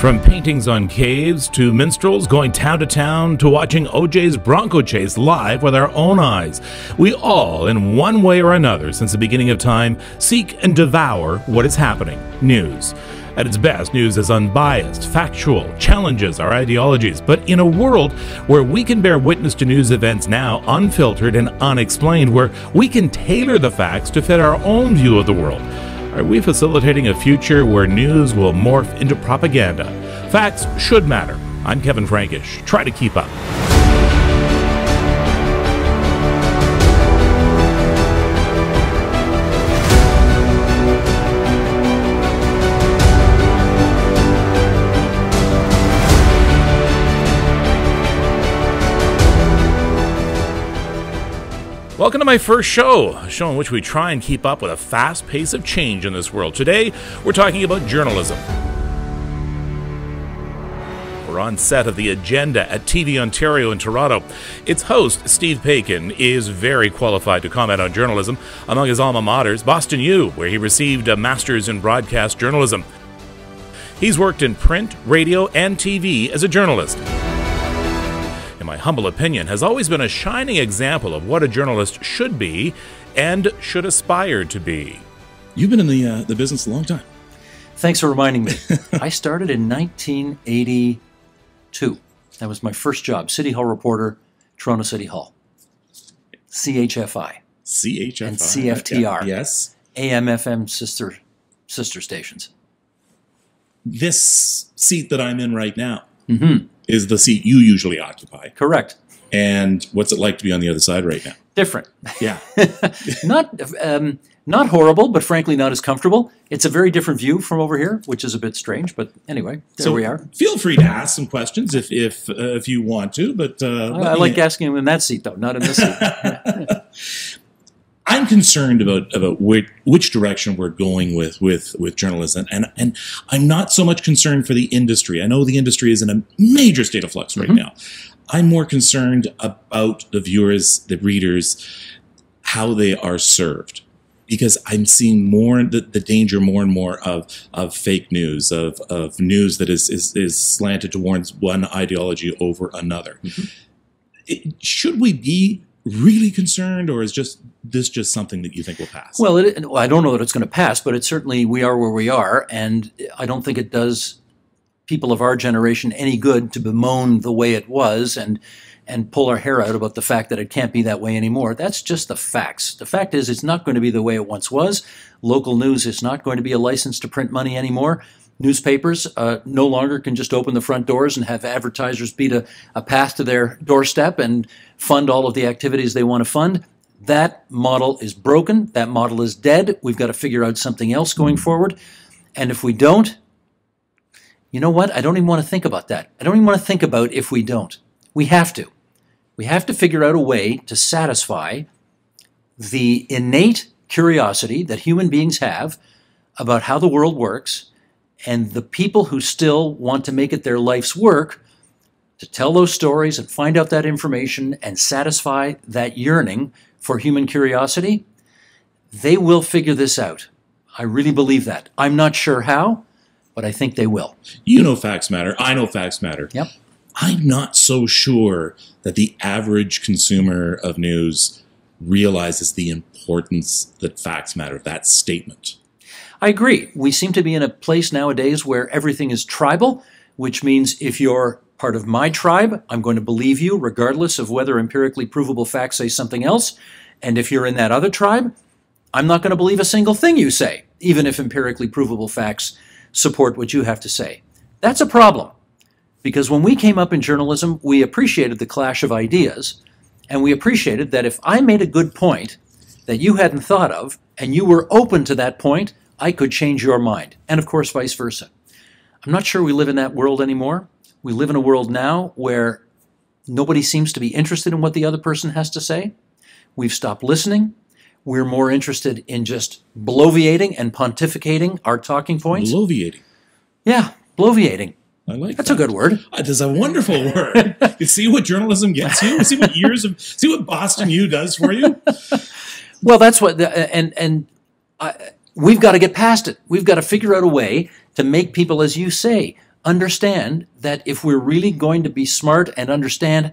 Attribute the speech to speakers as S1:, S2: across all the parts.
S1: From paintings on caves to minstrels going town to town to watching OJ's Bronco chase live with our own eyes, we all, in one way or another since the beginning of time, seek and devour what is happening. News. At its best, news is unbiased, factual, challenges our ideologies, but in a world where we can bear witness to news events now unfiltered and unexplained, where we can tailor the facts to fit our own view of the world, are we facilitating a future where news will morph into propaganda? Facts should matter. I'm Kevin Frankish. Try to keep up. Welcome to my first show, a show in which we try and keep up with a fast pace of change in this world. Today, we're talking about journalism. We're on set of The Agenda at TV Ontario in Toronto. Its host, Steve Paikin, is very qualified to comment on journalism. Among his alma maters, Boston U, where he received a master's in broadcast journalism. He's worked in print, radio, and TV as a journalist. In my humble opinion, has always been a shining example of what a journalist should be and should aspire to be.
S2: You've been in the business a long time.
S3: Thanks for reminding me. I started in 1982. That was my first job, City Hall reporter, Toronto City Hall. CHFI.
S2: CHFI.
S3: And CFTR.
S2: Yes.
S3: AM/FM sister stations.
S2: This seat that I'm in right now is the seat you usually occupy.
S3: Correct.
S2: And what's it like to be on the other side right now?
S3: Different.
S2: Yeah.
S3: Not horrible, but frankly not as comfortable. It's a very different view from over here, which is a bit strange, but anyway, there we are.
S2: Feel free to ask some questions if you want to, but
S3: I like asking them in that seat though, not in this seat.
S2: I'm concerned about which direction we're going with journalism, and I'm not so much concerned for the industry. I know the industry is in a major state of flux right now. I'm more concerned about the viewers, the readers, how they are served, because I'm seeing more the danger more and more of fake news, of news that is slanted towards one ideology over another. Should we be really concerned, or is this just something that you think will pass?
S3: Well, I don't know that it's going to pass, but it certainly, we are where we are, and I don't think it does people of our generation any good to bemoan the way it was and pull our hair out about the fact that it can't be that way anymore. That's just the facts. The fact is, it's not going to be the way it once was. Local news is not going to be a license to print money anymore. Newspapers no longer can just open the front doors and have advertisers beat a path to their doorstep and fund all of the activities they want to fund. That model is broken. That model is dead. We've got to figure out something else going forward. And if we don't, you know what? I don't even want to think about that. I don't even want to think about if we don't. We have to. We have to figure out a way to satisfy the innate curiosity that human beings have about how the world works, and the people who still want to make it their life's work to tell those stories and find out that information and satisfy that yearning for human curiosity, they will figure this out. I really believe that. I'm not sure how, but I think they will.
S2: You know facts matter. I know facts matter.
S3: Yep.
S2: I'm not so sure that the average consumer of news realizes the importance that facts matter, that statement.
S3: I agree. We seem to be in a place nowadays where everything is tribal, which means if you're part of my tribe, I'm going to believe you regardless of whether empirically provable facts say something else. And if you're in that other tribe, I'm not going to believe a single thing you say, even if empirically provable facts support what you have to say. That's a problem, because when we came up in journalism, we appreciated the clash of ideas, and we appreciated that if I made a good point that you hadn't thought of, and you were open to that point, I could change your mind, and of course vice versa. I'm not sure we live in that world anymore. We live in a world now where nobody seems to be interested in what the other person has to say. We've stopped listening. We're more interested in just bloviating and pontificating our talking points.
S2: Bloviating?
S3: Yeah, bloviating.
S2: I like
S3: That's a good word.
S2: It is a wonderful word. You see what journalism gets you? See what Boston U does for you?
S3: Well, that's what, we've got to get past it. We've got to figure out a way to make people, as you say, understand that if we're really going to be smart and understand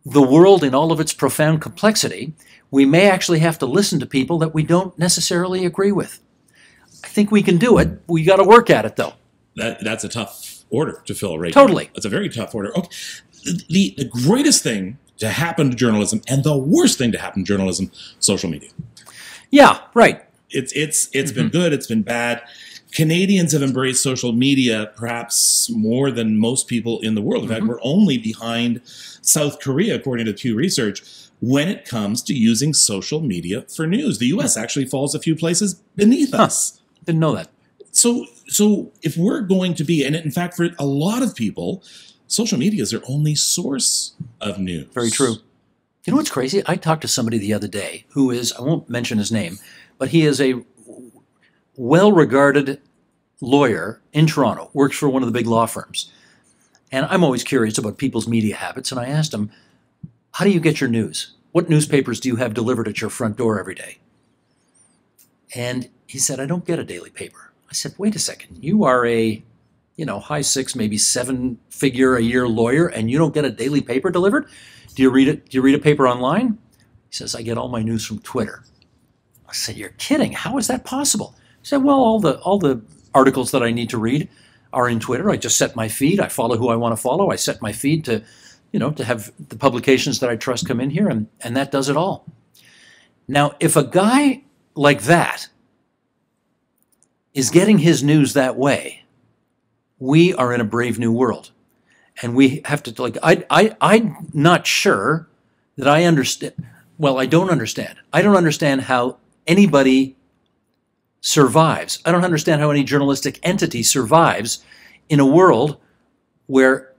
S3: the world in all of its profound complexity, we may actually have to listen to people that we don't necessarily agree with. I think we can do it. We got to work at it, though.
S2: That's a tough order to fill right now.
S3: Totally.
S2: That's a very tough order. Okay. The greatest thing to happen to journalism and the worst thing to happen to journalism, social media.
S3: Yeah, right.
S2: It's been good, it's been bad. Canadians have embraced social media perhaps more than most people in the world. In fact, we're only behind South Korea, according to Pew Research, when it comes to using social media for news. The U.S. actually falls a few places beneath us.
S3: Didn't know that.
S2: So if we're going to be, and in fact, for a lot of people, social media is their only source of news.
S3: Very true. You know what's crazy? I talked to somebody the other day who is, I won't mention his name, but he is a well-regarded lawyer in Toronto, works for one of the big law firms. And I'm always curious about people's media habits, and I asked him, how do you get your news? What newspapers do you have delivered at your front door every day? And he said, I don't get a daily paper. I said, wait a second, you are a, high six, maybe seven-figure a year lawyer, and you don't get a daily paper delivered? Do you read it? Do you read a paper online? He says, I get all my news from Twitter. I said, you're kidding. How is that possible? He said, well, all the articles that I need to read are in Twitter. I just set my feed. I follow who I want to follow. I set my feed to, to have the publications that I trust come in here, and that does it all. Now, if a guy like that is getting his news that way, we are in a brave new world. And we have to, I'm not sure that I understand. Well, I don't understand. I don't understand how anybody survives. I don't understand how any journalistic entity survives in a world where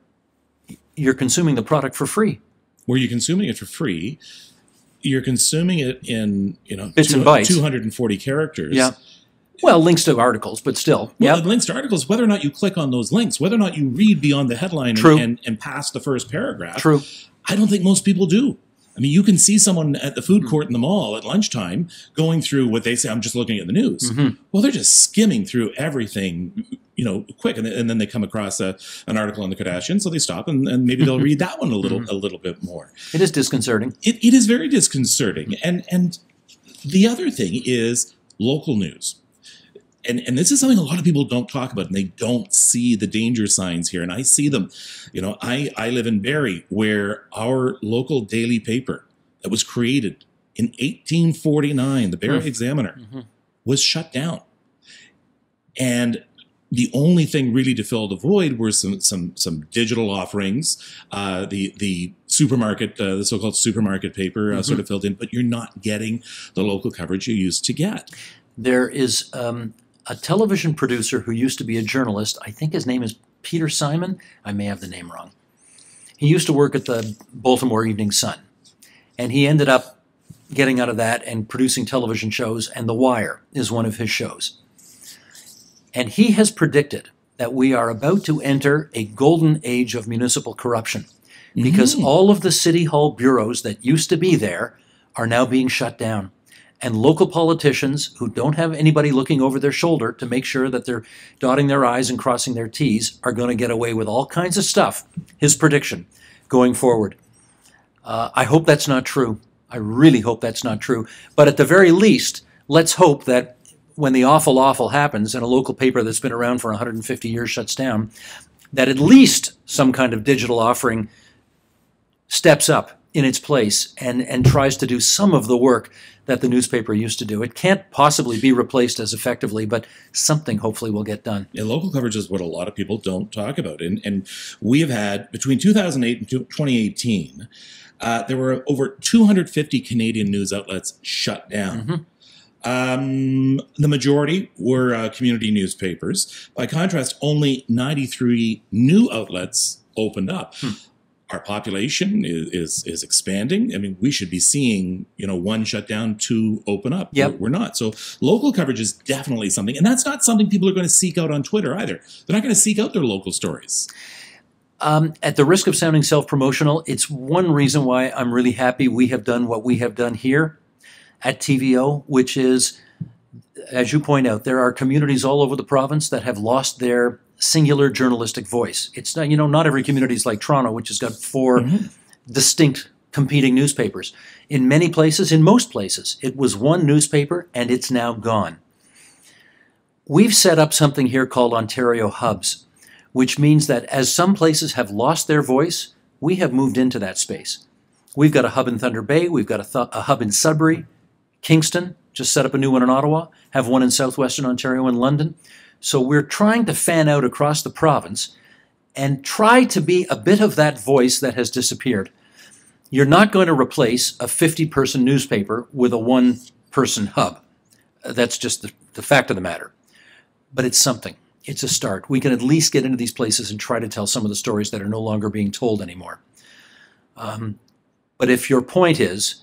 S3: you're consuming the product for free.
S2: Where you're consuming it for free, you're consuming it in,
S3: bits and bytes.
S2: 240 characters.
S3: Yeah. Well, links to articles, but still.
S2: Well, links to articles, whether or not you click on those links, whether or not you read beyond the headline and past the first paragraph.
S3: True.
S2: I don't think most people do. I mean, you can see someone at the food court in the mall at lunchtime going through what they say, I'm just looking at the news. Well, they're just skimming through everything, quick. And then they come across an article on the Kardashians, so they stop and maybe they'll read that one a little bit more.
S3: It is disconcerting.
S2: It is very disconcerting. And the other thing is local news. And this is something a lot of people don't talk about, and they don't see the danger signs here. And I see them. I live in Barrie, where our local daily paper that was created in 1849, the Barrie Examiner, was shut down. And the only thing really to fill the void were some digital offerings. The supermarket, the so-called supermarket paper sort of filled in, but you're not getting the local coverage you used to get.
S3: There is a television producer who used to be a journalist. I think his name is Peter Simon. I may have the name wrong. He used to work at the Baltimore Evening Sun, and he ended up getting out of that and producing television shows, and The Wire is one of his shows. And he has predicted that we are about to enter a golden age of municipal corruption because all of the city hall bureaus that used to be there are now being shut down. And local politicians who don't have anybody looking over their shoulder to make sure that they're dotting their I's and crossing their T's are going to get away with all kinds of stuff, his prediction, going forward. I hope that's not true. I really hope that's not true. But at the very least, let's hope that when the awful happens and a local paper that's been around for 150 years shuts down, that at least some kind of digital offering steps up in its place and tries to do some of the work that the newspaper used to do. It can't possibly be replaced as effectively, but something hopefully will get done.
S2: Yeah, local coverage is what a lot of people don't talk about. And we have had, between 2008 and 2018, there were over 250 Canadian news outlets shut down. The majority were community newspapers. By contrast, only 93 new outlets opened up. Our population is expanding. I mean, we should be seeing, one shut down, two open up.
S3: Yep.
S2: We're not. So local coverage is definitely something. And that's not something people are going to seek out on Twitter either. They're not going to seek out their local stories.
S3: At the risk of sounding self-promotional, it's one reason why I'm really happy we have done what we have done here at TVO, which is As you point out, there are communities all over the province that have lost their singular journalistic voice. It's not, not every community is like Toronto, which has got four distinct competing newspapers. In many places, in most places, it was one newspaper and it's now gone. We've set up something here called Ontario Hubs, which means that as some places have lost their voice, we have moved into that space. We've got a hub in Thunder Bay, we've got a hub in Sudbury, Kingston, just set up a new one in Ottawa, have one in southwestern Ontario and London. So we're trying to fan out across the province and try to be a bit of that voice that has disappeared. You're not going to replace a 50-person newspaper with a one-person hub. That's just the fact of the matter. But it's something. It's a start. We can at least get into these places and try to tell some of the stories that are no longer being told anymore. But if your point is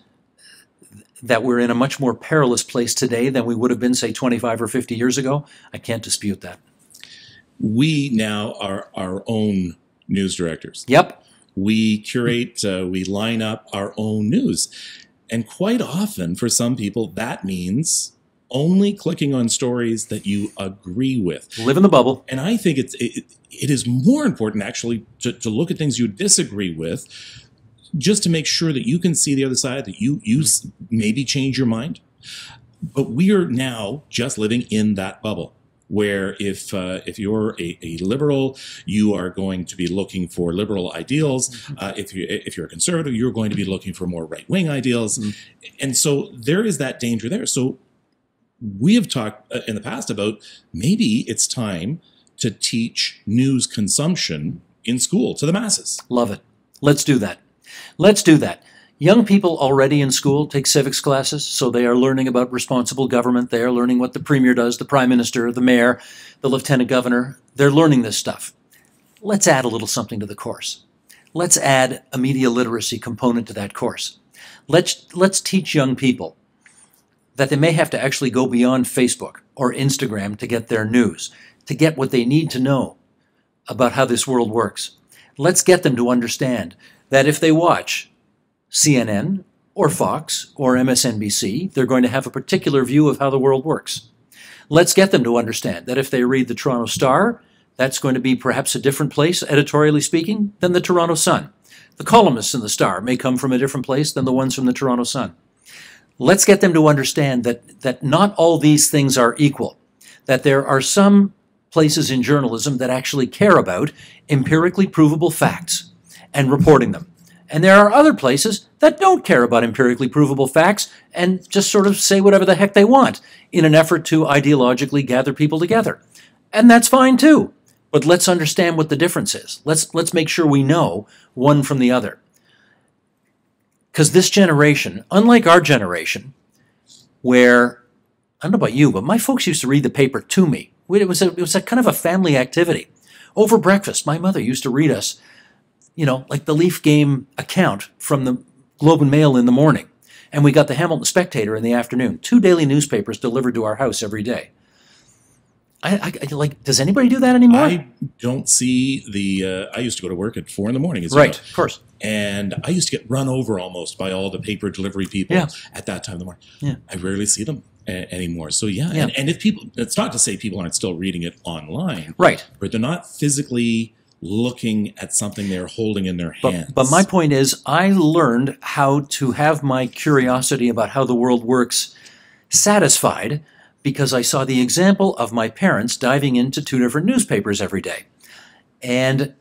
S3: that we're in a much more perilous place today than we would have been, say, 25 or 50 years ago, I can't dispute that.
S2: We now are our own news directors.
S3: Yep.
S2: We curate, we line up our own news. And quite often, for some people, that means only clicking on stories that you agree with.
S3: Live in the bubble.
S2: And I think it is more important, actually, to look at things you disagree with, just to make sure that you can see the other side, that you maybe change your mind. But we are now just living in that bubble, where if you're a liberal, you are going to be looking for liberal ideals. If you're a conservative, you're going to be looking for more right-wing ideals. And so there is that danger there. So we have talked in the past about maybe it's time to teach news consumption in school to the masses.
S3: Love it. Let's do that. Let's do that. Young people already in school take civics classes, so they are learning about responsible government. They are learning what the premier does, the prime minister, the mayor, the lieutenant governor. They're learning this stuff. Let's add a little something to the course. Let's add a media literacy component to that course. Let's teach young people that they may have to actually go beyond Facebook or Instagram to get their news, to get what they need to know about how this world works. Let's get them to understand that if they watch CNN or Fox or MSNBC, they're going to have a particular view of how the world works. Let's get them to understand that if they read the Toronto Star, that's going to be perhaps a different place, editorially speaking, than the Toronto Sun. The columnists in the Star may come from a different place than the ones from the Toronto Sun. Let's get them to understand that not all these things are equal, that there are some places in journalism that actually care about empirically provable facts and reporting them. And there are other places that don't care about empirically provable facts and just sort of say whatever the heck they want in an effort to ideologically gather people together. And that's fine too. But let's understand what the difference is. Let's make sure we know one from the other. Because this generation, unlike our generation, where, I don't know about you, but my folks used to read the paper to me. It was a kind of a family activity. Over breakfast, my mother used to read us, like the Leaf game account from the Globe and Mail in the morning. And we got the Hamilton Spectator in the afternoon. 2 daily newspapers delivered to our house every day. Does anybody do that anymore?
S2: I don't see I used to go to work at 4 a.m. as
S3: right,
S2: well.
S3: Of course.
S2: And I used to get run over almost by all the paper delivery people at that time of the morning.
S3: Yeah.
S2: I rarely see them anymore. So and if people, it's not to say people aren't still reading it online.
S3: Right.
S2: But they're not physically looking at something they're holding in their hands.
S3: But my point is, I learned how to have my curiosity about how the world works satisfied because I saw the example of my parents diving into 2 different newspapers every day. And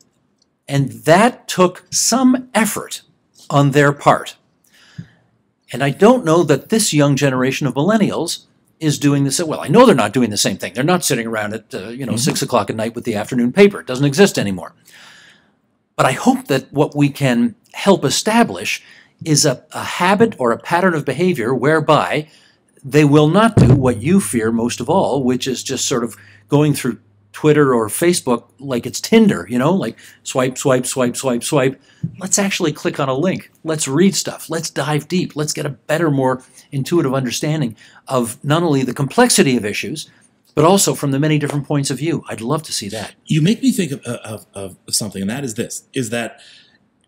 S3: that took some effort on their part. And I don't know that this young generation of millennials is doing this. Well, I know they're not doing the same thing. They're not sitting around at 6 o'clock at night with the afternoon paper. It doesn't exist anymore. But I hope that what we can help establish is a habit or a pattern of behavior whereby they will not do what you fear most of all, which is just sort of going through Twitter or Facebook like it's Tinder, like swipe, swipe, swipe, swipe, swipe. Let's actually click on a link. Let's read stuff. Let's dive deep. Let's get a better, more intuitive understanding of not only the complexity of issues, but also from the many different points of view. I'd love to see that.
S2: You make me think of something, and that is this, is that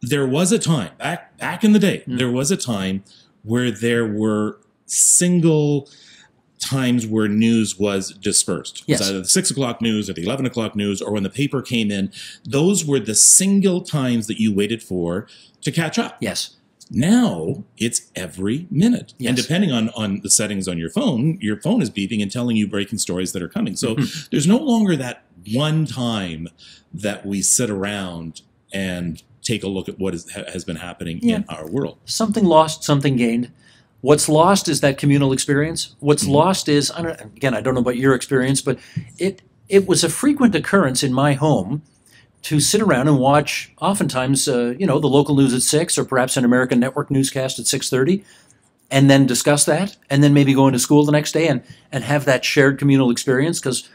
S2: there was a time, back in the day, there was a time where there were single times where news was dispersed. It was
S3: Yes.
S2: either the 6 o'clock news or the 11 o'clock news, or when the paper came in. Those were the single times that you waited for to catch up.
S3: Yes.
S2: Now it's every minute.
S3: Yes.
S2: And depending on the settings on your phone is beeping and telling you breaking stories that are coming. So there's no longer that one time that we sit around and take a look at what has been happening in our world.
S3: Something lost, something gained. What's lost is that communal experience. What's lost is, I don't know about your experience, but it was a frequent occurrence in my home to sit around and watch, oftentimes, the local news at 6, or perhaps an American network newscast at 6:30, and then discuss that, and then maybe go into school the next day and have that shared communal experience, because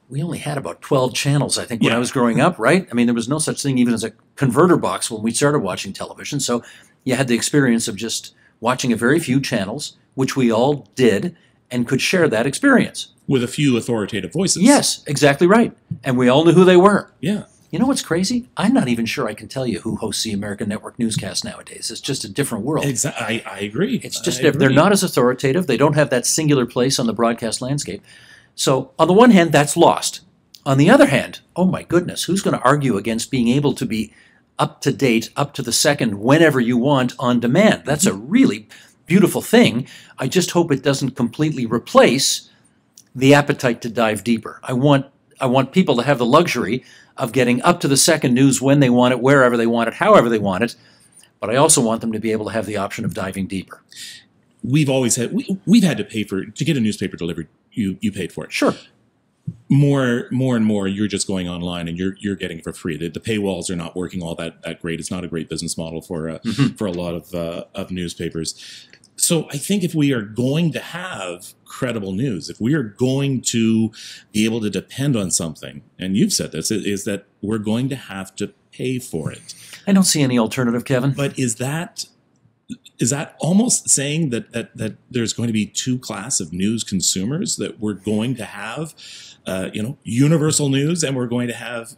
S3: we only had about 12 channels, I think, when I was growing up, right? I mean, there was no such thing even as a converter box when we started watching television, so you had the experience of just watching a very few channels, which we all did, and could share that experience.
S2: With a few authoritative voices.
S3: Yes, exactly right. And we all knew who they were.
S2: Yeah.
S3: You know what's crazy? I'm not even sure I can tell you who hosts the American network newscast nowadays. It's just a different world.
S2: Exactly. I agree.
S3: It's just they're not as authoritative. They don't have that singular place on the broadcast landscape. So on the one hand, that's lost. On the other hand, oh my goodness, who's going to argue against being able to be up to date, up to the second, whenever you want on demand? That's a really beautiful thing. I just hope it doesn't completely replace the appetite to dive deeper. I want people to have the luxury of getting up to the second news when they want it, wherever they want it, however they want it. But I also want them to be able to have the option of diving deeper.
S2: We've always had, we've had to pay to get a newspaper delivered. You paid for it.
S3: Sure.
S2: More and more, you're just going online and you're getting it for free. The paywalls are not working all that great. It's not a great business model for a lot of newspapers. So I think if we are going to have credible news, if we are going to be able to depend on something, and you've said this, is that we're going to have to pay for it.
S3: I don't see any alternative, Kevin.
S2: But is that almost saying that there's going to be two class of news consumers, that we're going to have, universal news, and we're going to have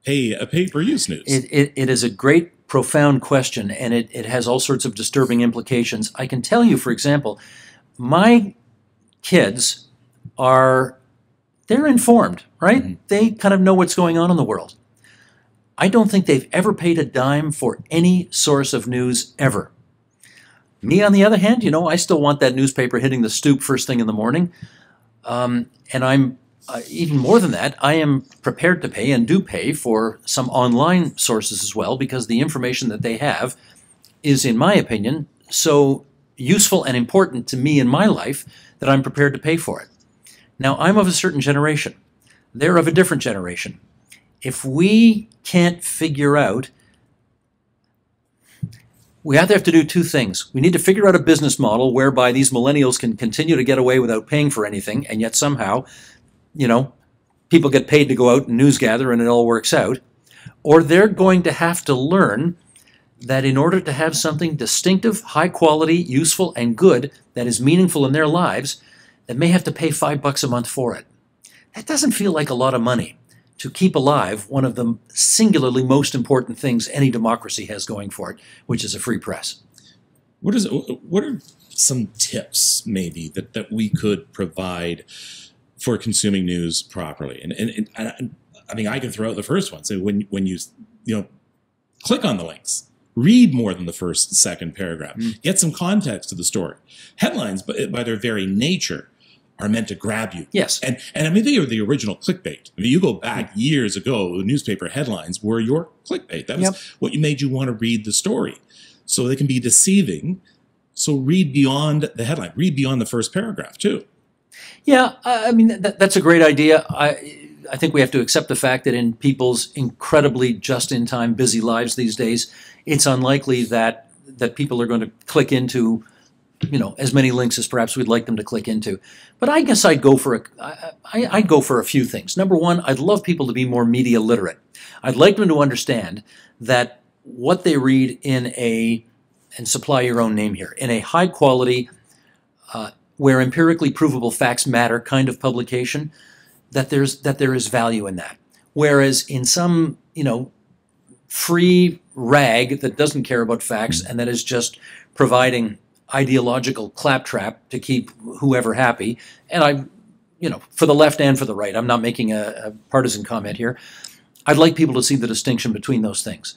S2: a pay-per-use news?
S3: It is a great, profound question, and it has all sorts of disturbing implications. I can tell you, for example, my kids they're informed, right? Mm-hmm. They kind of know what's going on in the world. I don't think they've ever paid a dime for any source of news ever. Me, on the other hand, I still want that newspaper hitting the stoop first thing in the morning. And I'm, even more than that, I am prepared to pay and do pay for some online sources as well, because the information that they have is, in my opinion, so useful and important to me in my life that I'm prepared to pay for it. Now, I'm of a certain generation. They're of a different generation. If we can't figure out, we either have to do two things. We need to figure out a business model whereby these millennials can continue to get away without paying for anything, and yet somehow, people get paid to go out and news gather and it all works out. Or they're going to have to learn that in order to have something distinctive, high quality, useful, and good that is meaningful in their lives, they may have to pay $5 a month for it. That doesn't feel like a lot of money to keep alive one of the singularly most important things any democracy has going for it, which is a free press.
S2: What are some tips maybe that we could provide for consuming news properly? And I mean, I can throw out the first one. So when you click on the links, read more than the second paragraph, get some context to the story. Headlines, by their very nature, are meant to grab you.
S3: Yes.
S2: And I mean, they are the original clickbait. I mean, you go back years ago, the newspaper headlines were your clickbait. That was what made you want to read the story. So they can be deceiving. So read beyond the headline. Read beyond the first paragraph, too.
S3: Yeah, I mean, that's a great idea. I think we have to accept the fact that in people's incredibly just-in-time busy lives these days, it's unlikely that people are going to click into as many links as perhaps we'd like them to click into. But I guess I'd go for a few things. Number one, I'd love people to be more media literate. I'd like them to understand that what they read and supply your own name here, in a high quality, where empirically provable facts matter kind of publication, that there is value in that. Whereas in some, free rag that doesn't care about facts and that is just providing ideological claptrap to keep whoever happy. And for the left and for the right, I'm not making a partisan comment here. I'd like people to see the distinction between those things.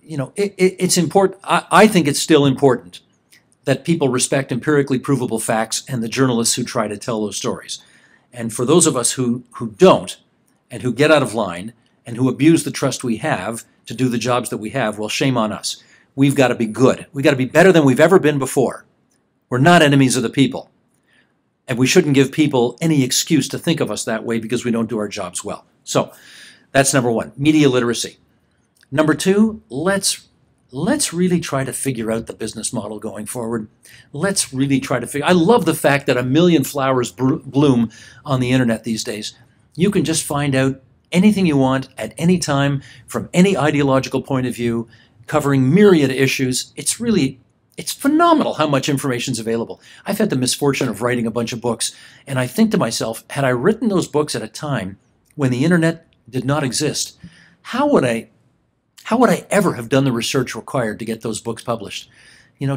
S3: It's important. I think it's still important that people respect empirically provable facts and the journalists who try to tell those stories. And for those of us who don't, and who get out of line, and who abuse the trust we have to do the jobs that we have, well, shame on us. We've got to be good. We've got to be better than we've ever been before. We're not enemies of the people. And we shouldn't give people any excuse to think of us that way because we don't do our jobs well. So that's number one, media literacy. Number two, let's really try to figure out the business model going forward. Let's really try to figure. I love the fact that a million flowers bloom on the internet these days. You can just find out anything you want at any time from any ideological point of view, covering myriad issues. It's phenomenal how much information is available. I've had the misfortune of writing a bunch of books, and I think to myself, had I written those books at a time when the internet did not exist, how would I ever have done the research required to get those books published?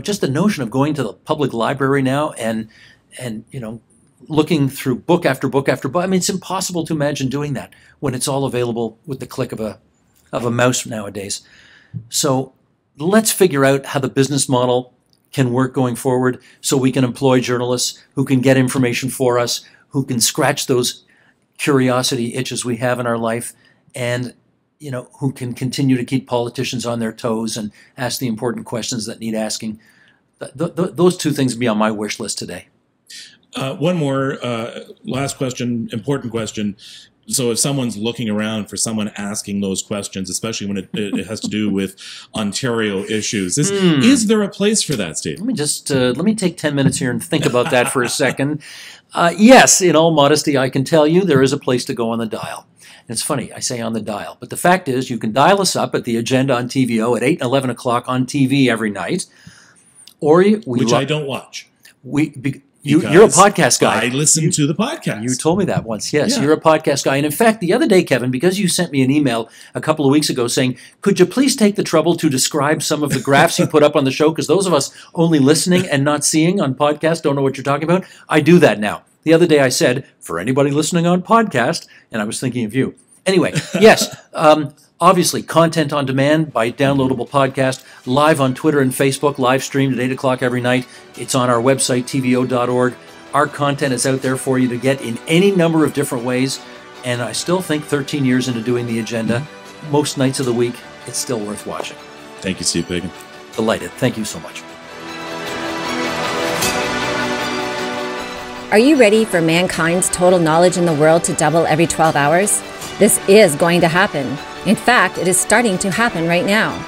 S3: Just the notion of going to the public library now and looking through book after book after book. I mean, it's impossible to imagine doing that when it's all available with the click of a mouse nowadays. So let's figure out how the business model can work going forward so we can employ journalists who can get information for us, who can scratch those curiosity itches we have in our life, and who can continue to keep politicians on their toes and ask the important questions that need asking. Those two things would be on my wish list today.
S2: One more last question, important question. So if someone's looking around for someone asking those questions, especially when it has to do with Ontario issues, is there a place for that, Steve?
S3: Let me take 10 minutes here and think about that for a second. Yes, in all modesty, I can tell you there is a place to go on the dial. And it's funny, I say on the dial, but the fact is you can dial us up at the Agenda on TVO at 8 and 11 o'clock on TV every night. Which
S2: I don't watch.
S3: You're a podcast guy.
S2: I listen to the podcast.
S3: You told me that once. Yes,
S2: Yeah.
S3: You're a podcast guy. And in fact, the other day, Kevin, because you sent me an email a couple of weeks ago saying, could you please take the trouble to describe some of the graphs you put up on the show? Because those of us only listening and not seeing on podcast don't know what you're talking about. I do that now. The other day I said, for anybody listening on podcast, and I was thinking of you. Anyway, yes, obviously, content on demand by downloadable podcast, live on Twitter and Facebook, live streamed at 8 o'clock every night. It's on our website, tvo.org. Our content is out there for you to get in any number of different ways. And I still think 13 years into doing the agenda, most nights of the week, it's still worth watching.
S2: Thank you, Steve Pagan.
S3: Delighted. Thank you so much.
S4: Are you ready for mankind's total knowledge in the world to double every 12 hours? This is going to happen. In fact, it is starting to happen right now.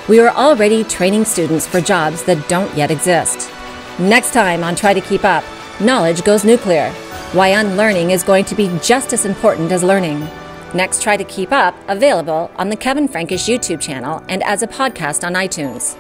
S4: We are already training students for jobs that don't yet exist. Next time on Try to Keep Up, knowledge goes nuclear. Why unlearning is going to be just as important as learning. Next Try to Keep Up, available on the Kevin Frankish YouTube channel and as a podcast on iTunes.